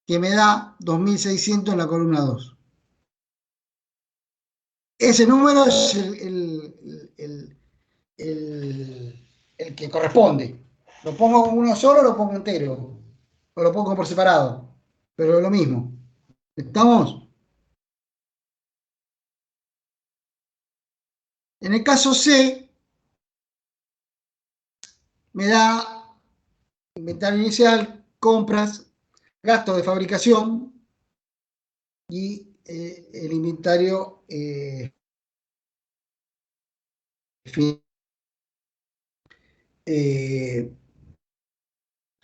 Speaker 1: que me da 2.600 en la columna 2. Ese número es el que corresponde. Lo pongo uno solo o lo pongo entero. O lo pongo por separado. Pero es lo mismo. ¿Estamos? En el caso C, me da inventario inicial, compras, gasto de fabricación y el inventario final.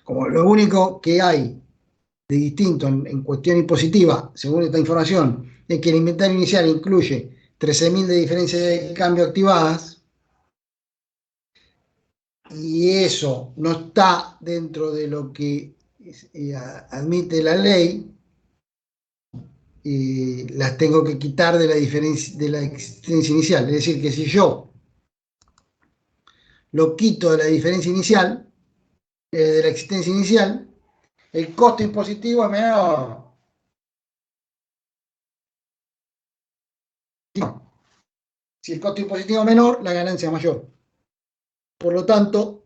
Speaker 1: Como lo único que hay de distinto en cuestión impositiva, según esta información, es que el inventario inicial incluye 13.000 de diferencias de cambio activadas, y eso no está dentro de lo que admite la ley, y las tengo que quitar de la diferencia de la existencia inicial. Es decir, que si yo lo quito de la diferencia inicial, de la existencia inicial, el costo impositivo es menor. Si el costo impositivo es menor, la ganancia es mayor. Por lo tanto,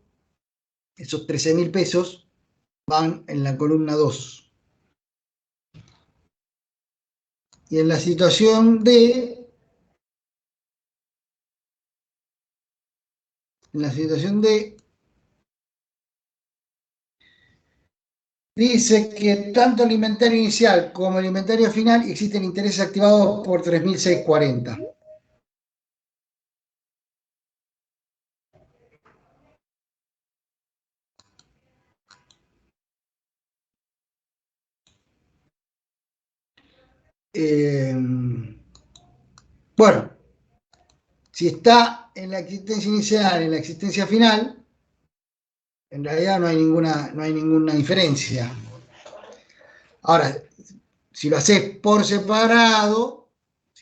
Speaker 1: esos 13.000 pesos van en la columna 2. Y en la situación D, dice que tanto el inventario inicial como el inventario final existen intereses activados por 3.640. Bueno, si está en la existencia inicial, en la existencia final, en realidad no hay ninguna diferencia. Ahora, si lo haces por separado, es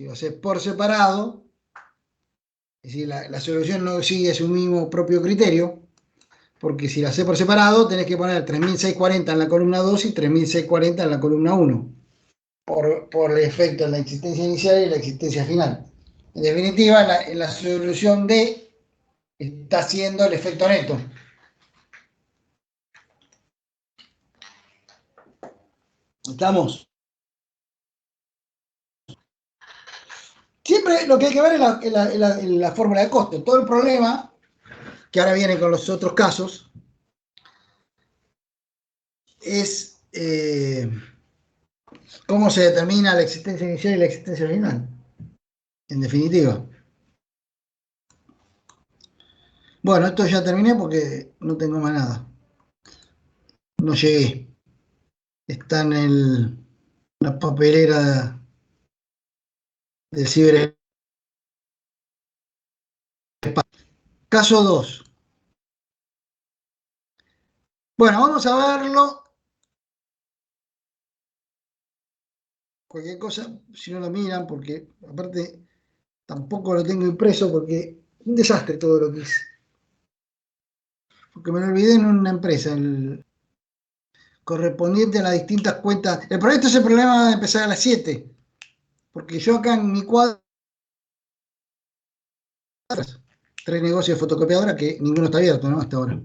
Speaker 1: decir, la solución no sigue su mismo propio criterio, porque si lo haces por separado, tenés que poner 3.640 en la columna 2 y 3.640 en la columna 1, por el efecto en la existencia inicial y la existencia final. En definitiva, en la solución D está haciendo el efecto neto. ¿Estamos? Siempre lo que hay que ver es la fórmula de costo. Todo el problema, que ahora viene con los otros casos, es cómo se determina la existencia inicial y la existencia final, en definitiva. Bueno, esto ya terminé porque no tengo más nada. No llegué. Está en la papelera del ciberespacio. Caso 2. Bueno, vamos a verlo. Cualquier cosa, si no lo miran, porque aparte tampoco lo tengo impreso porque un desastre todo lo que hice. Porque me lo olvidé en una empresa, correspondiente a las distintas cuentas. El proyecto es el problema de empezar a las 7, porque yo acá en mi cuadro 3 negocios de fotocopiadora que ninguno está abierto, ¿no? Hasta ahora.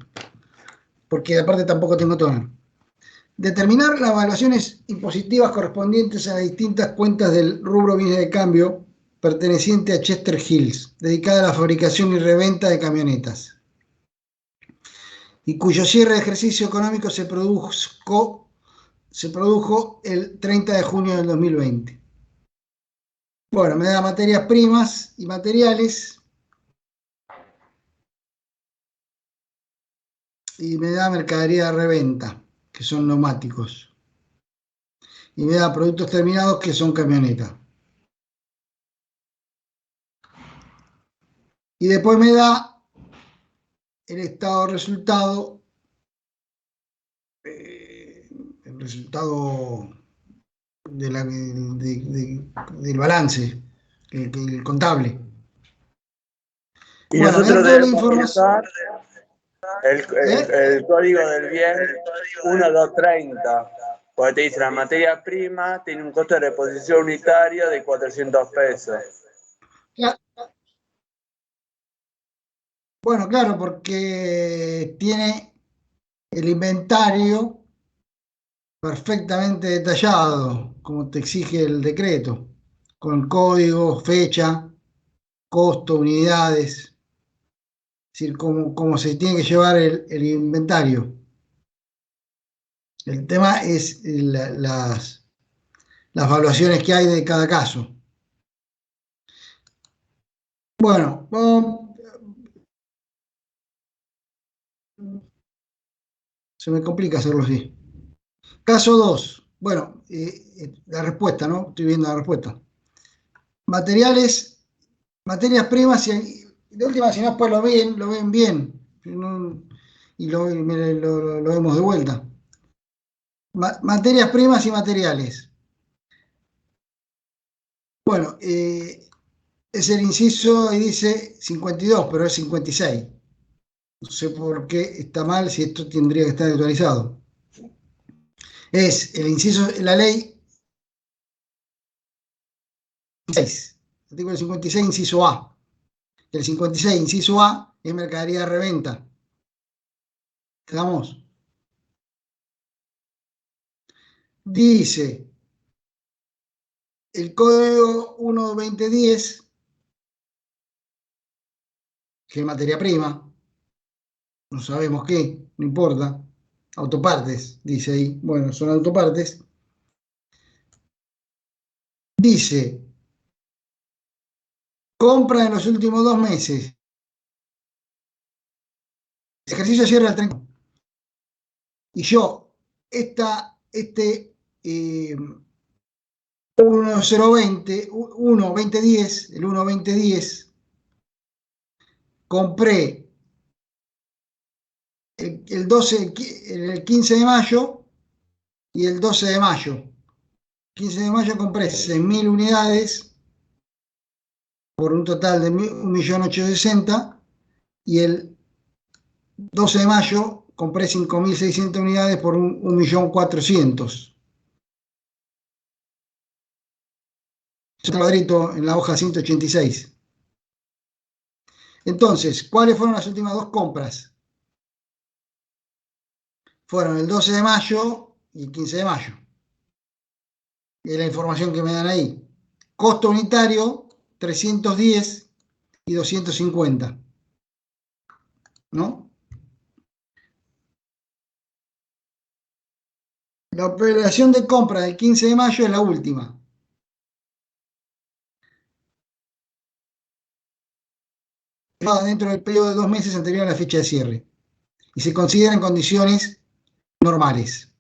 Speaker 1: Porque aparte tampoco tengo tono. Determinar las evaluaciones impositivas correspondientes a las distintas cuentas del rubro bienes de cambio perteneciente a Chester Hills, dedicada a la fabricación y reventa de camionetas, y cuyo cierre de ejercicio económico se produjo el 30 de junio del 2020. Bueno, me da materias primas y materiales, y me da mercadería de reventa, que son neumáticos, y me da productos terminados, que son camionetas. Y después me da el estado de resultado, el resultado del balance, el contable.
Speaker 2: Y
Speaker 1: Bueno, me da
Speaker 2: nosotros
Speaker 1: toda la
Speaker 2: debemos
Speaker 1: información.
Speaker 2: usar el código del bien 1230, porque te dice la materia prima tiene un costo de reposición unitario de 400 pesos.
Speaker 1: Bueno, claro, porque tiene el inventario perfectamente detallado, como te exige el decreto, con código, fecha, costo, unidades, es decir, cómo se tiene que llevar el inventario. El tema es las evaluaciones que hay de cada caso. Bueno, se me complica hacerlo así. Caso 2. Bueno, la respuesta, ¿no? Estoy viendo la respuesta. Materiales, materias primas y de última, si no, después lo ven bien. Y lo vemos de vuelta. Materias primas y materiales. Bueno, es el inciso y dice 52, pero es 56. No sé por qué está mal, si esto tendría que estar actualizado. Es el inciso, la ley 6, artículo 56, inciso A. El 56, inciso A, es mercadería de reventa. ¿Estamos? Dice el código 1.2010, que es materia prima, no sabemos qué, no importa. Autopartes, dice ahí. Bueno, son autopartes. Dice, compra en los últimos 2 meses. El ejercicio cierra el 30. Y yo, este 1.2010, el 1.2010, compré el 12, el 15 de mayo y el 12 de mayo. 15 de mayo compré 6.000 unidades por un total de 1.860.000 y el 12 de mayo compré 5.600 unidades por 1.400.000. Es un cuadrito en la hoja 186. Entonces, ¿cuáles fueron las últimas 2 compras? Fueron el 12 de mayo y el 15 de mayo. Es la información que me dan ahí. Costo unitario, 310 y 250. ¿No? La operación de compra del 15 de mayo es la última. Dentro del periodo de 2 meses anterior a la fecha de cierre. Y se considera en condiciones normales.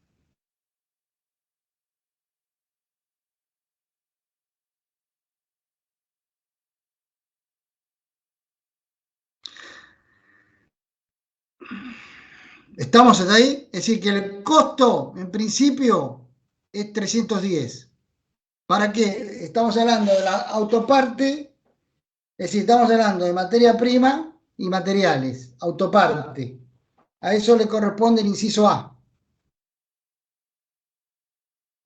Speaker 1: ¿Estamos hasta ahí? Es decir, que el costo, en principio, es 310. ¿Para qué? Estamos hablando de la autoparte, es decir, estamos hablando de materia prima y materiales, autoparte. A eso le corresponde el inciso A.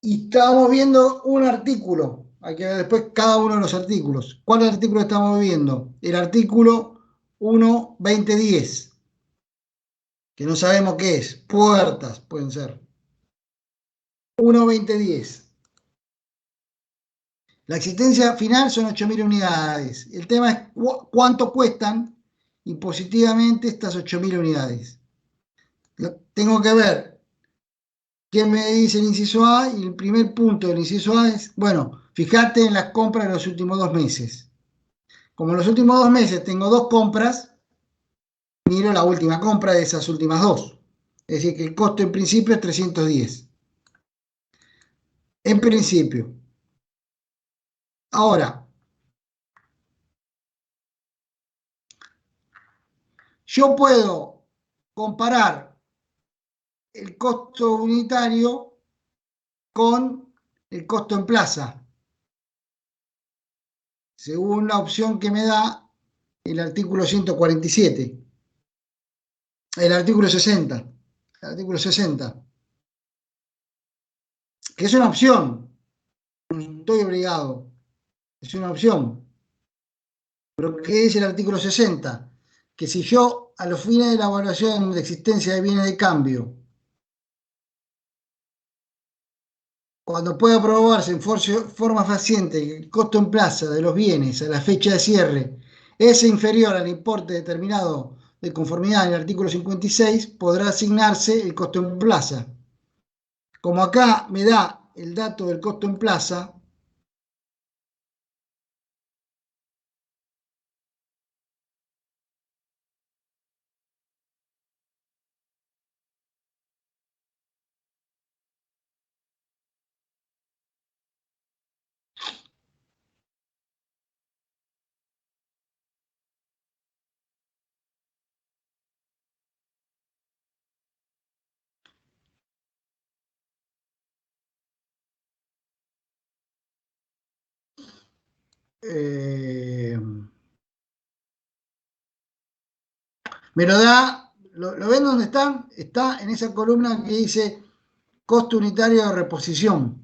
Speaker 1: Y estábamos viendo un artículo, hay que ver después cada uno de los artículos. ¿Cuál artículo estamos viendo? El artículo 1.2010, que no sabemos qué es, puertas pueden ser. 1.2010. La existencia final son 8.000 unidades. El tema es cuánto cuestan impositivamente estas 8.000 unidades. Tengo que ver qué me dice el inciso A y el primer punto del inciso A es, bueno, fíjate en las compras de los últimos 2 meses. Como en los últimos 2 meses tengo 2 compras, miro la última compra de esas últimas 2. Es decir, que el costo en principio es 310. En principio. Ahora, yo puedo comparar el costo unitario con el costo en plaza, según la opción que me da el artículo 147, el artículo 60, que es una opción, no estoy obligado, es una opción. Pero ¿qué es el artículo 60? Que si yo, a los fines de la evaluación de existencia de bienes de cambio, cuando pueda probarse en forma fehaciente que el costo en plaza de los bienes a la fecha de cierre es inferior al importe determinado de conformidad en el artículo 56, podrá asignarse el costo en plaza. Como acá me da el dato del costo en plaza, me lo da, ¿lo ven dónde está? Está en esa columna que dice costo unitario de reposición,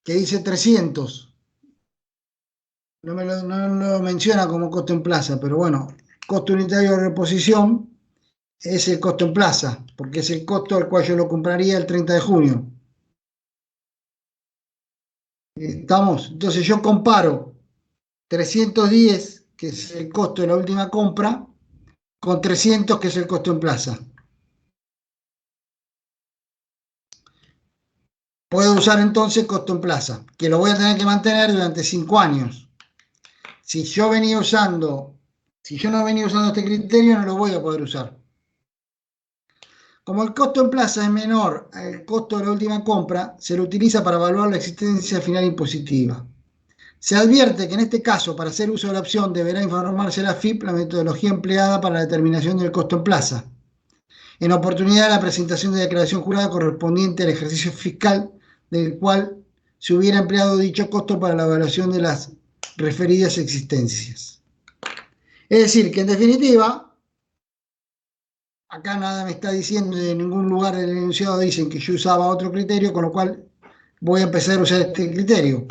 Speaker 1: que dice 300. No lo menciona como costo en plaza, pero bueno, costo unitario de reposición es el costo en plaza, porque es el costo al cual yo lo compraría el 30 de junio. ¿Estamos? Entonces yo comparo 310, que es el costo de la última compra, con 300, que es el costo en plaza. Puedo usar entonces costo en plaza, que lo voy a tener que mantener durante 5 años. Si yo no venía usando este criterio, no lo voy a poder usar. Como el costo en plaza es menor al costo de la última compra, se lo utiliza para evaluar la existencia final impositiva. Se advierte que en este caso, para hacer uso de la opción, deberá informarse la FIP la metodología empleada para la determinación del costo en plaza, en oportunidad de la presentación de declaración jurada correspondiente al ejercicio fiscal del cual se hubiera empleado dicho costo para la evaluación de las referidas existencias. Es decir, que en definitiva, acá nada me está diciendo, en ningún lugar del enunciado dicen que yo usaba otro criterio, con lo cual voy a empezar a usar este criterio.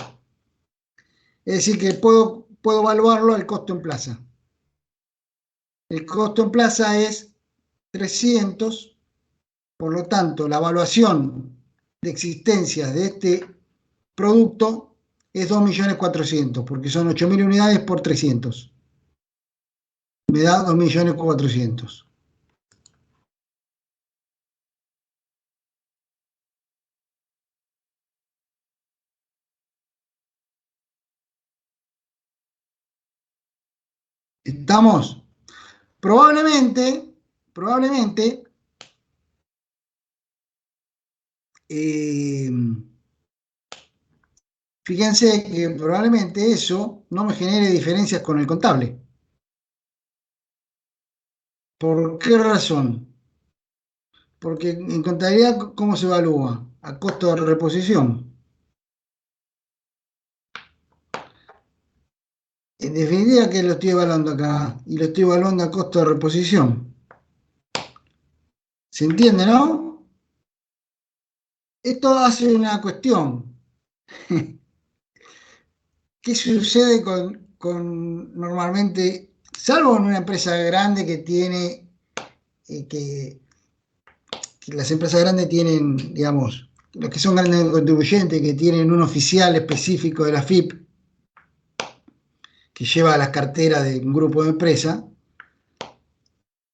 Speaker 1: Es decir, que puedo evaluarlo al costo en plaza. El costo en plaza es 300, por lo tanto, la evaluación de existencias de este producto es 2.400.000, porque son 8.000 unidades por 300. Me da 2.400.000. ¿Estamos? Probablemente, eh, fíjense que probablemente eso no me genere diferencias con el contable. ¿Por qué razón? Porque en contabilidad, ¿cómo se evalúa? A costo de reposición. En definitiva, ¿qué lo estoy evaluando acá? Y lo estoy evaluando a costo de reposición. ¿Se entiende, no? Esto hace una cuestión. ¿Qué sucede normalmente, salvo en una empresa grande que tiene, que las empresas grandes tienen, digamos, los que son grandes contribuyentes, que tienen un oficial específico de la FIP que lleva las carteras de un grupo de empresas?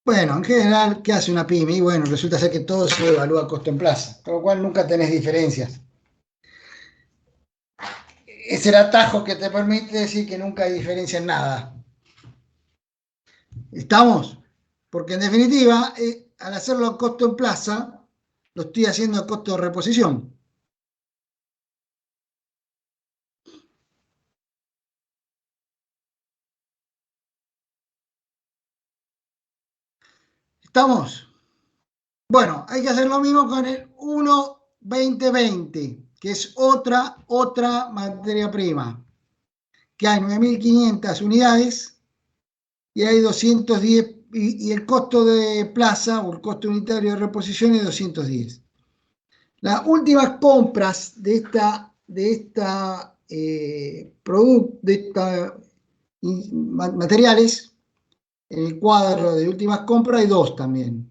Speaker 1: Bueno, en general, ¿qué hace una pyme? Y bueno, resulta ser que todo se evalúa a costo en plaza, con lo cual nunca tenés diferencias. Es el atajo que te permite decir que nunca hay diferencia en nada. ¿Estamos? Porque en definitiva, al hacerlo a costo en plaza, lo estoy haciendo a costo de reposición. ¿Estamos? Bueno, hay que hacer lo mismo con el 1-20-20, que es otra materia prima, que hay 9.500 unidades y hay 210, y el costo de plaza o el costo unitario de reposición es 210. Las últimas compras de materiales, en el cuadro de últimas compras hay dos también,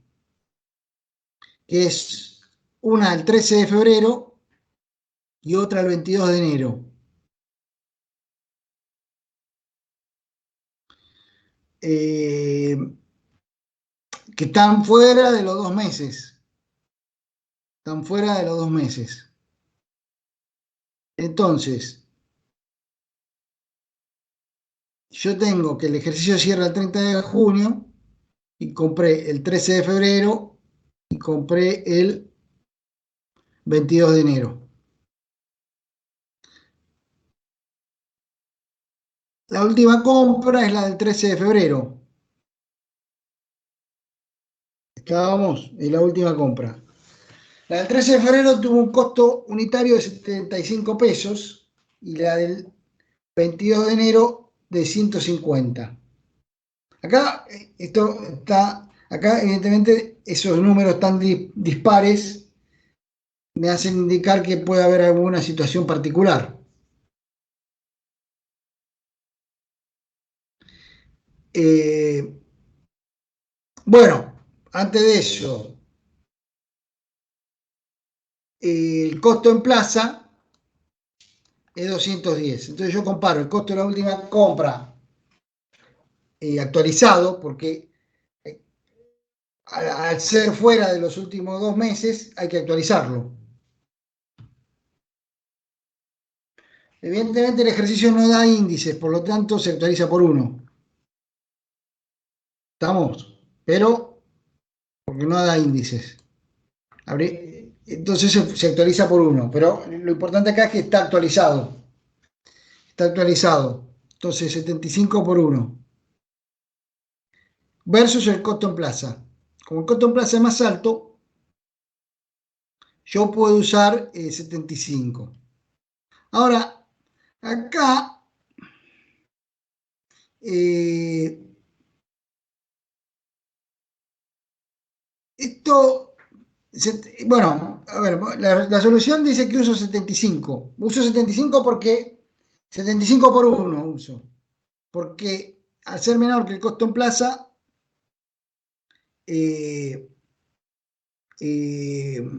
Speaker 1: que es una el 13 de febrero y otra el 22 de enero. Que están fuera de los 2 meses. Están fuera de los 2 meses. Entonces, yo tengo que el ejercicio cierra el 30 de junio y compré el 13 de febrero y compré el 22 de enero. La última compra es la del 13 de febrero. Estábamos en la última compra. La del 13 de febrero tuvo un costo unitario de 75 pesos y la del 22 de enero de 150. Acá, acá evidentemente esos números tan dispares me hacen indicar que puede haber alguna situación particular. Bueno, antes de eso, el costo en plaza es 210. Entonces yo comparo el costo de la última compra actualizado, porque al ser fuera de los últimos 2 meses hay que actualizarlo. Evidentemente el ejercicio no da índices, por lo tanto se actualiza por 1. ¿Estamos? Pero porque no da índices. Entonces se actualiza por 1. Pero lo importante acá es que está actualizado. Está actualizado. Entonces 75 por 1. Versus el costo en plaza. Como el costo en plaza es más alto, yo puedo usar 75. Ahora, acá, esto, bueno, a ver, la solución dice que uso 75. Uso 75 porque 75 por 1 uso. Porque al ser menor que el costo en plaza, eh, eh,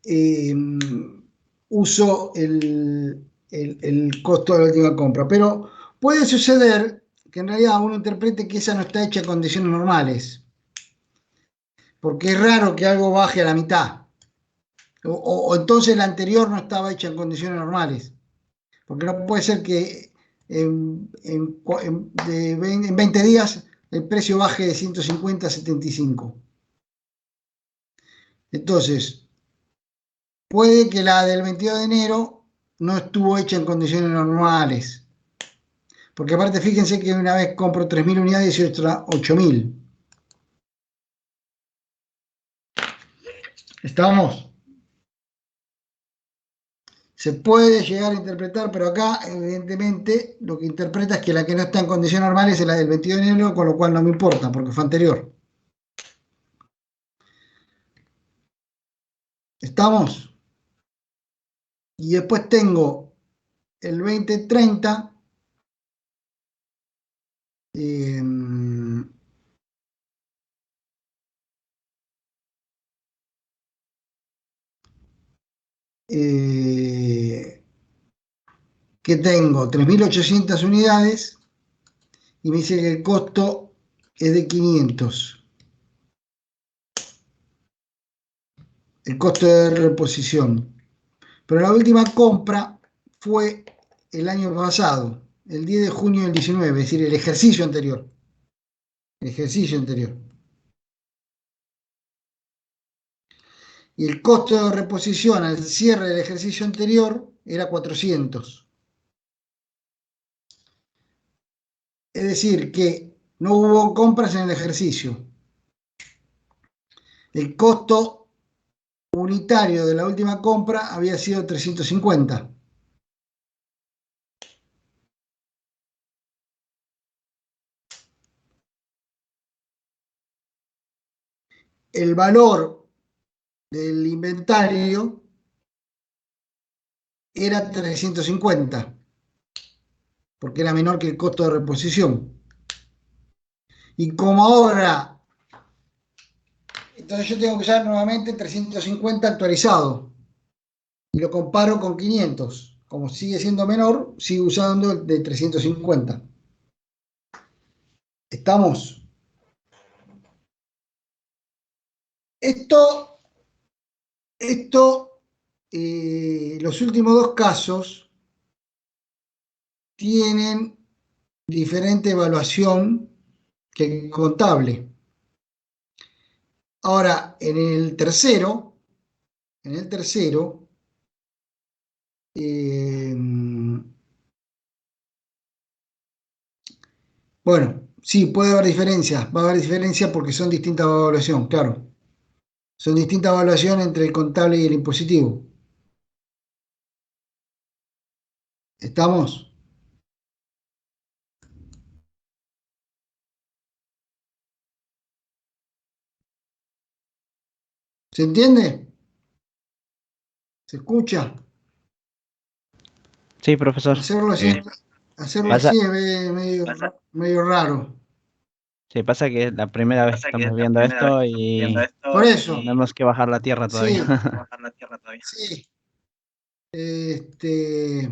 Speaker 1: eh, uso el costo de la última compra. Pero puede suceder que en realidad uno interprete que esa no está hecha en condiciones normales, porque es raro que algo baje a la mitad, o entonces la anterior no estaba hecha en condiciones normales, porque no puede ser que en 20 días el precio baje de 150 a 75. Entonces, puede que la del 22 de enero no estuvo hecha en condiciones normales. Porque aparte, fíjense que una vez compro 3.000 unidades y otra 8.000. ¿Estamos? Se puede llegar a interpretar, pero acá, evidentemente, lo que interpreta es que la que no está en condiciones normales es la del 22 de enero, con lo cual no me importa, porque fue anterior. ¿Estamos? Y después tengo el 2030. Eh, que tengo 3.800 unidades y me dice que el costo es de 500. El costo de reposición. Pero la última compra fue el año pasado, el 10 de junio del 19, es decir, el ejercicio anterior. El ejercicio anterior. Y el costo de reposición al cierre del ejercicio anterior era 400. Es decir, que no hubo compras en el ejercicio. El costo unitario de la última compra había sido 350. El valor del inventario era 350, porque era menor que el costo de reposición. Y como ahora Entonces yo tengo que usar nuevamente 350 actualizado. Y lo comparo con 500. Como sigue siendo menor, sigo usando el de 350. ¿Estamos? Esto, los últimos dos casos tienen diferente evaluación que el contable. Ahora, en el tercero, bueno, sí, puede haber diferencias, va a haber diferencias porque son distintas evaluaciones, claro. Son distintas evaluaciones entre el contable y el impositivo. ¿Estamos? ¿Se entiende? ¿Se escucha?
Speaker 3: Sí, profesor.
Speaker 1: Hacerlo así, hacerlo
Speaker 3: Pasa,
Speaker 1: así es medio raro.
Speaker 3: sí, pasa que es la primera vez que estamos viendo esto y
Speaker 1: Por eso,
Speaker 3: tenemos que bajar la tierra
Speaker 1: sí,
Speaker 3: todavía.
Speaker 1: sí. Este,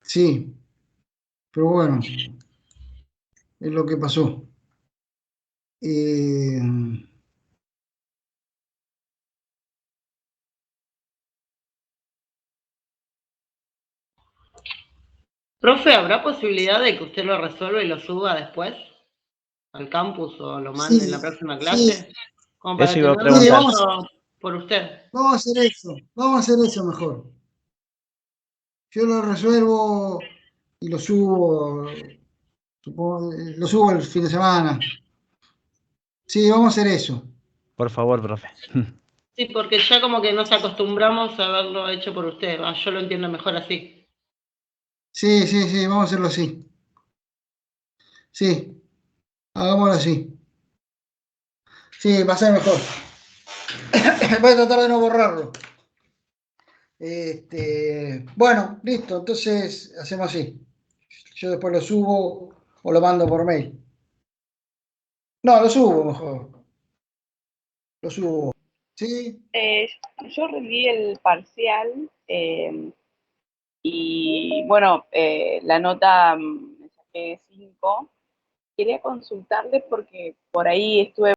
Speaker 1: sí, pero bueno, es lo que pasó. Eh,
Speaker 4: Profe, ¿habrá posibilidad de que usted lo resuelva y lo suba después al campus o lo mande en la
Speaker 1: sí,
Speaker 4: próxima
Speaker 1: sí,
Speaker 4: clase? Como para
Speaker 3: Eso iba a
Speaker 4: tenerlo
Speaker 1: sí,
Speaker 3: preguntar.
Speaker 4: todo por usted.
Speaker 1: vamos a hacer eso mejor. Yo lo resuelvo y lo subo, lo subo el fin de semana. Sí, vamos a hacer eso.
Speaker 3: Por favor, profe.
Speaker 4: Sí, porque ya como que nos acostumbramos a haberlo hecho por usted. Yo lo entiendo mejor así.
Speaker 1: Sí, sí, sí, vamos a hacerlo así. Sí, hagámoslo así. Sí, va a ser mejor. Voy a tratar de no borrarlo. Bueno, listo, entonces hacemos así. Yo después lo subo o lo mando por mail. No, lo subo mejor. Lo subo. ¿Sí?
Speaker 5: Yo rendí el parcial y bueno, la nota me saqué 5. Quería consultarle porque por ahí estuve